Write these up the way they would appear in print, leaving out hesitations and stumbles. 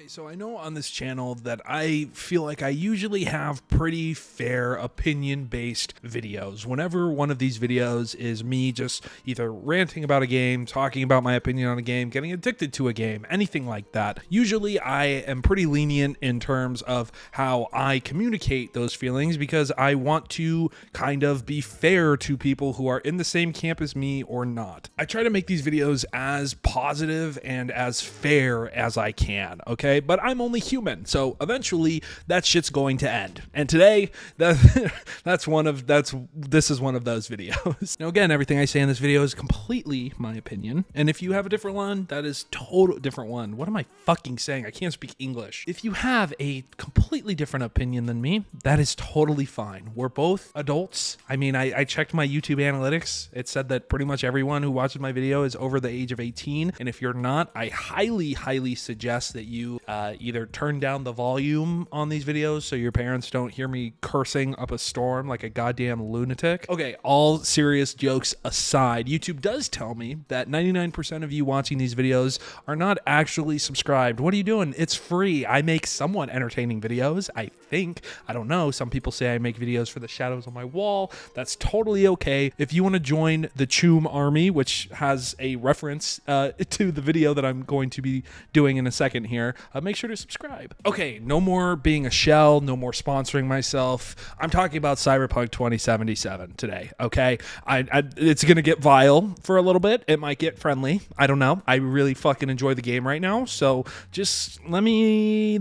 So I know on this channel that I feel like I usually have pretty fair opinion-based videos. Whenever one of these videos is me just either ranting about a game, talking about my opinion on a game, getting addicted to a game, anything like that, usually I am pretty lenient in terms of how I communicate those feelings because I want to kind of be fair to people who are in the same camp as me or not. I try to make these videos as positive and as fair as I can, okay? But I'm only human, so eventually that shit's going to end. And today, this is one of those videos. Now again, everything I say in this video is completely my opinion, and if you have a different one, that is total different one. What am I fucking saying? I can't speak English. If you have a completely different opinion than me, that is totally fine. We're both adults. I mean, I checked my YouTube analytics. It said that pretty much everyone who watches my video is over the age of 18, and if you're not, I highly suggest that you either turn down the volume on these videos so your parents don't hear me cursing up a storm like a goddamn lunatic. Okay, all serious jokes aside, YouTube does tell me that 99% of you watching these videos are not actually subscribed. What are you doing? It's free. I make somewhat entertaining videos, I think. I don't know. Some people say I make videos for the shadows on my wall. That's totally okay. If you want to join the Choom Army, which has a reference to the video that I'm going to be doing in a second here, make sure to subscribe. Okay, no more being a shell, no more sponsoring myself. I'm talking about Cyberpunk 2077 today, okay? It's gonna get vile for a little bit. It might get friendly. I don't know. I really fucking enjoy the game right now, so just let me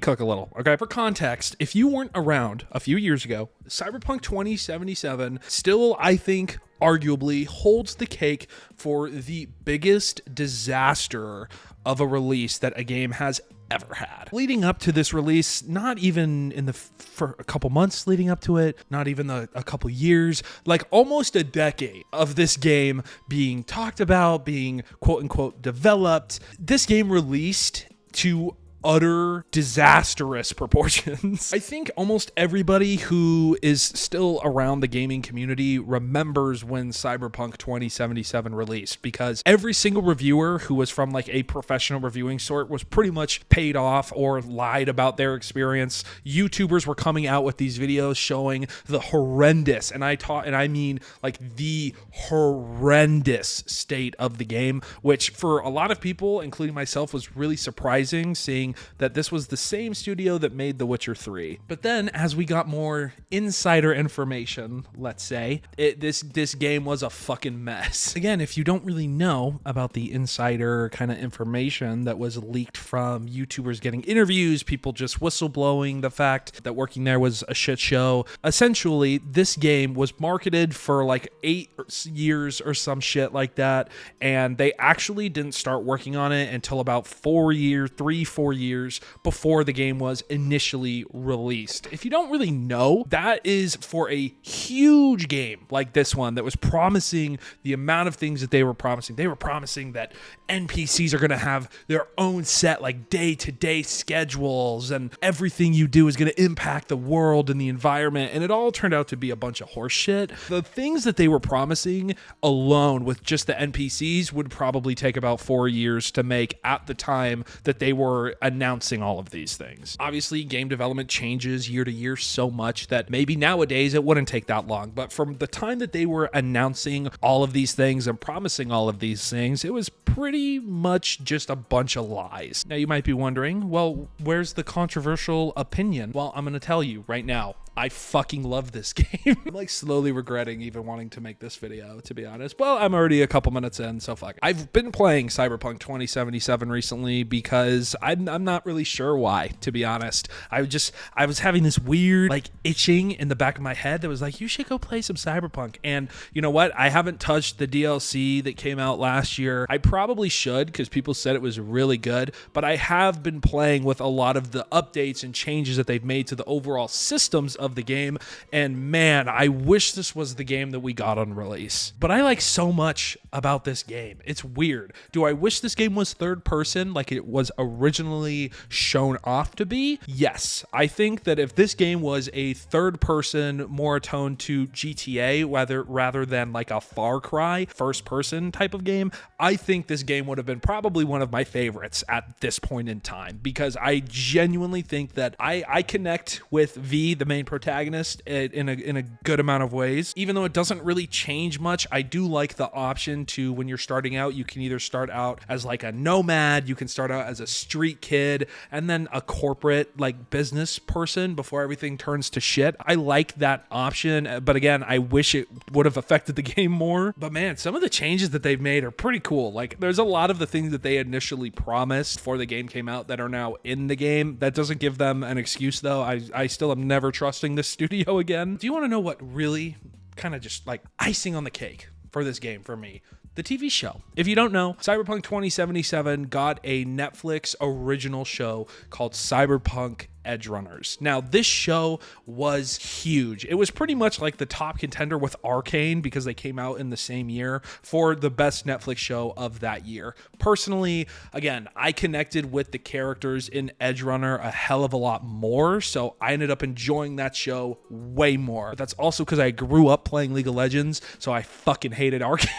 cook a little, okay? For context, if you weren't around a few years ago, Cyberpunk 2077 still, I think, arguably holds the cake for the biggest disaster of a release that a game has ever had. Leading up to this release, not even for a couple months leading up to it, not even a couple years, like almost a decade of this game being talked about, being quote unquote developed. This game released to utter disastrous proportions. I think almost everybody who is still around the gaming community remembers when Cyberpunk 2077 released, because every single reviewer who was from like a professional reviewing sort was pretty much paid off or lied about their experience. YouTubers were coming out with these videos showing the horrendous, and I mean like the horrendous state of the game, which for a lot of people, including myself, was really surprising, seeing that this was the same studio that made The Witcher 3. But then as we got more insider information, let's say, this game was a fucking mess. Again, if you don't really know about the insider kind of information that was leaked from YouTubers getting interviews, people just whistleblowing the fact that working there was a shit show, essentially this game was marketed for like 8 years or some shit like that, and they actually didn't start working on it until about 4 years before the game was initially released. If you don't really know, that is for a huge game like this one that was promising the amount of things that they were promising. They were promising that NPCs are going to have their own set like day-to-day schedules, and everything you do is going to impact the world and the environment, and it all turned out to be a bunch of horse shit. The things that they were promising alone with just the NPCs would probably take about 4 years to make at the time that they were announcing all of these things. Obviously, game development changes year to year so much that maybe nowadays it wouldn't take that long, but from the time that they were announcing all of these things and promising all of these things, it was pretty much just a bunch of lies. Now you might be wondering, well, where's the controversial opinion? Well, I'm going to tell you right now. I fucking love this game. I'm like slowly regretting even wanting to make this video, to be honest. Well, I'm already a couple minutes in, so fuck it. I've been playing Cyberpunk 2077 recently because I'm not really sure why, to be honest. I was having this weird like itching in the back of my head that was like, you should go play some Cyberpunk. And you know what? I haven't touched the DLC that came out last year. I probably should because people said it was really good, but I have been playing with a lot of the updates and changes that they've made to the overall systems of the game, and man, I wish this was the game that we got on release. But I like so much about this game. It's weird. Do I wish this game was third person like it was originally originally shown off to be. Yes, I think that if this game was a third person, more attuned to GTA rather than like a Far Cry first person type of game, I think this game would have been probably one of my favorites at this point in time, because I genuinely think that I connect with V, the main protagonist, in a good amount of ways. Even though it doesn't really change much, I do like the option to, when you're starting out, you can either start out as like a nomad, you can start out as a street kid, and then a corporate like business person before everything turns to shit. I like that option, but again, I wish it would have affected the game more. But man, some of the changes that they've made are pretty cool. Like, there's a lot of the things that they initially promised before the game came out that are now in the game. That doesn't give them an excuse, though. I still am never trusting this studio again. Do you want to know what really kind of just like icing on the cake for this game for me? The TV show. If you don't know, Cyberpunk 2077 got a Netflix original show called Cyberpunk Edgerunners. Now, this show was huge. It was pretty much like the top contender with Arcane, because they came out in the same year, for the best Netflix show of that year. Personally, again, I connected with the characters in Edgerunner a hell of a lot more, so I ended up enjoying that show way more. But that's also because I grew up playing League of Legends, so I fucking hated Arcane.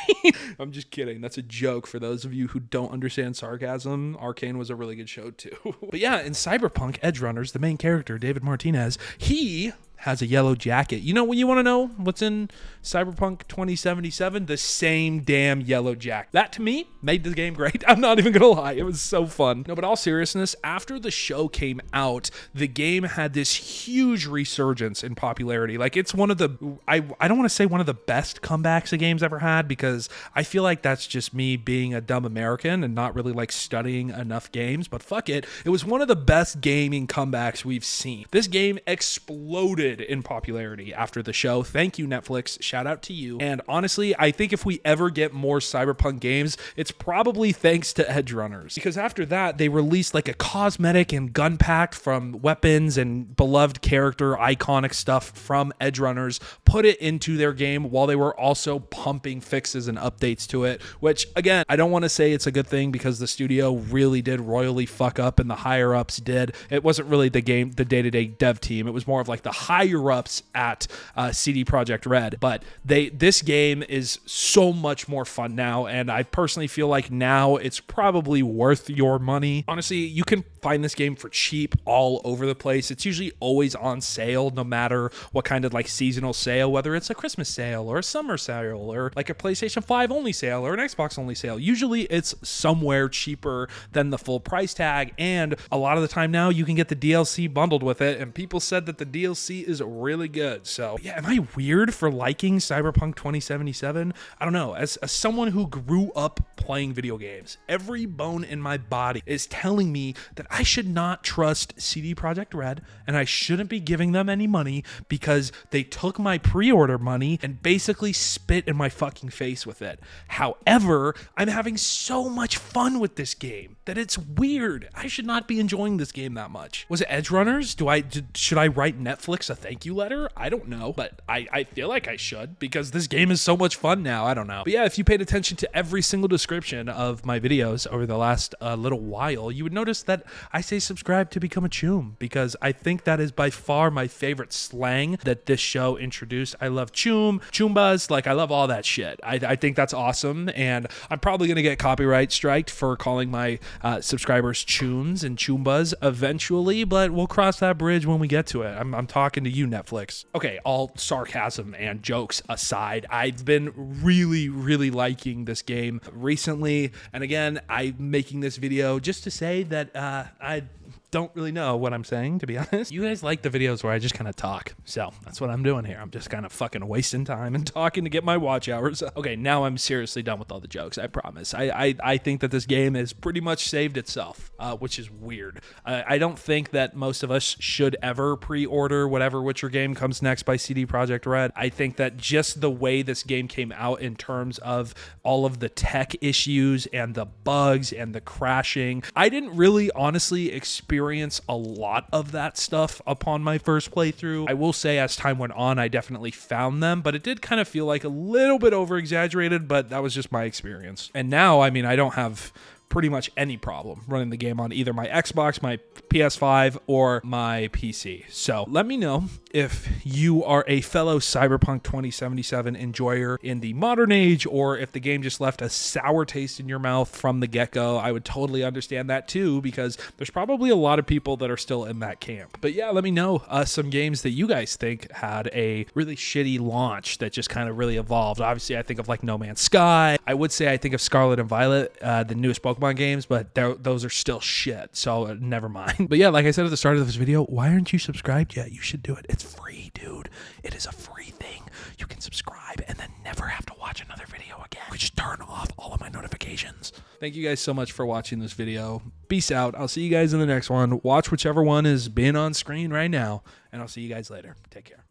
I'm just kidding. That's a joke for those of you who don't understand sarcasm. Arcane was a really good show too. But yeah, in Cyberpunk Edgerunners, the main character, David Martinez, he has a yellow jacket. You know, when you want to know what's in Cyberpunk 2077, the same damn yellow jacket. That, to me, made the game great. I'm not even gonna lie, it was so fun. No, but all seriousness, after the show came out, the game had this huge resurgence in popularity. Like, it's one of the, I don't want to say one of the best comebacks a game's ever had, because I feel like that's just me being a dumb American and not really like studying enough games, but fuck it. It was one of the best gaming comebacks we've seen. This game exploded in popularity after the show. Thank you, Netflix. Shout out to you. And honestly, I think if we ever get more Cyberpunk games, it's probably thanks to Edgerunners, because after that, they released like a cosmetic and gun pack from weapons and beloved character iconic stuff from Edgerunners, put it into their game while they were also pumping fixes and updates to it, which again, I don't want to say it's a good thing, because the studio really did royally fuck up and the higher ups did. It wasn't really the day-to-day dev team. It was more of like the higher ups at CD Projekt Red. But this game is so much more fun now, and I personally feel like now it's probably worth your money. Honestly, you can find this game for cheap all over the place. It's usually always on sale, no matter what kind of like seasonal sale, whether it's a Christmas sale or a summer sale or like a PlayStation 5 only sale or an Xbox only sale. Usually it's somewhere cheaper than the full price tag, and a lot of the time now you can get the DLC bundled with it, and people said that the DLC is really good. So yeah, am I weird for liking Cyberpunk 2077? I don't know. As someone who grew up playing video games, every bone in my body is telling me that I should not trust CD Projekt Red, and I shouldn't be giving them any money, because they took my pre-order money and basically spit in my fucking face with it. However, I'm having so much fun with this game that it's weird. I should not be enjoying this game that much. Was it Edgerunners? Should I write Netflix a thank you letter? I don't know, but I feel like I should, because this game is so much fun now. I don't know. But yeah, if you paid attention to every single description of my videos over the last little while, you would notice that I say subscribe to become a choom, because I think that is by far my favorite slang that this show introduced. I love choom, choombas, like I love all that shit. I think that's awesome, and I'm probably going to get copyright striked for calling my subscribers chooms and choombas eventually, but we'll cross that bridge when we get to it. I'm talking to you, Netflix. Okay, all sarcasm and jokes aside, I've been really liking this game recently, and again, I'm making this video just to say that I don't really know what I'm saying, to be honest. You guys like the videos where I just kind of talk, so that's what I'm doing here. I'm just kind of fucking wasting time and talking to get my watch hours. Okay, now I'm seriously done with all the jokes, I promise. I think that this game has pretty much saved itself, which is weird. I don't think that most of us should ever pre-order whatever Witcher game comes next by CD Projekt Red. I think that just the way this game came out in terms of all of the tech issues and the bugs and the crashing, I didn't really honestly experience a lot of that stuff upon my first playthrough. I will say, as time went on, I definitely found them, but it did kind of feel like a little bit over exaggerated, but that was just my experience. And now, I mean, I don't have pretty much any problem running the game on either my Xbox, my PS5, or my PC. So let me know if you are a fellow Cyberpunk 2077 enjoyer in the modern age, or if the game just left a sour taste in your mouth from the get-go. I would totally understand that too, because there's probably a lot of people that are still in that camp. But yeah, let me know some games that you guys think had a really shitty launch that just kind of really evolved. Obviously, I think of like No Man's Sky. I would say I think of Scarlet and Violet, the newest Pokemon games, but those are still shit, so never mind. But yeah, like I said at the start of this video, why aren't you subscribed yet? You should do it. It's free, dude. It is a free thing. You can subscribe and then never have to watch another video again. We just turn off all of my notifications. Thank you guys so much for watching this video. Peace out. I'll see you guys in the next one. Watch whichever one is being on screen right now, and I'll see you guys later. Take care.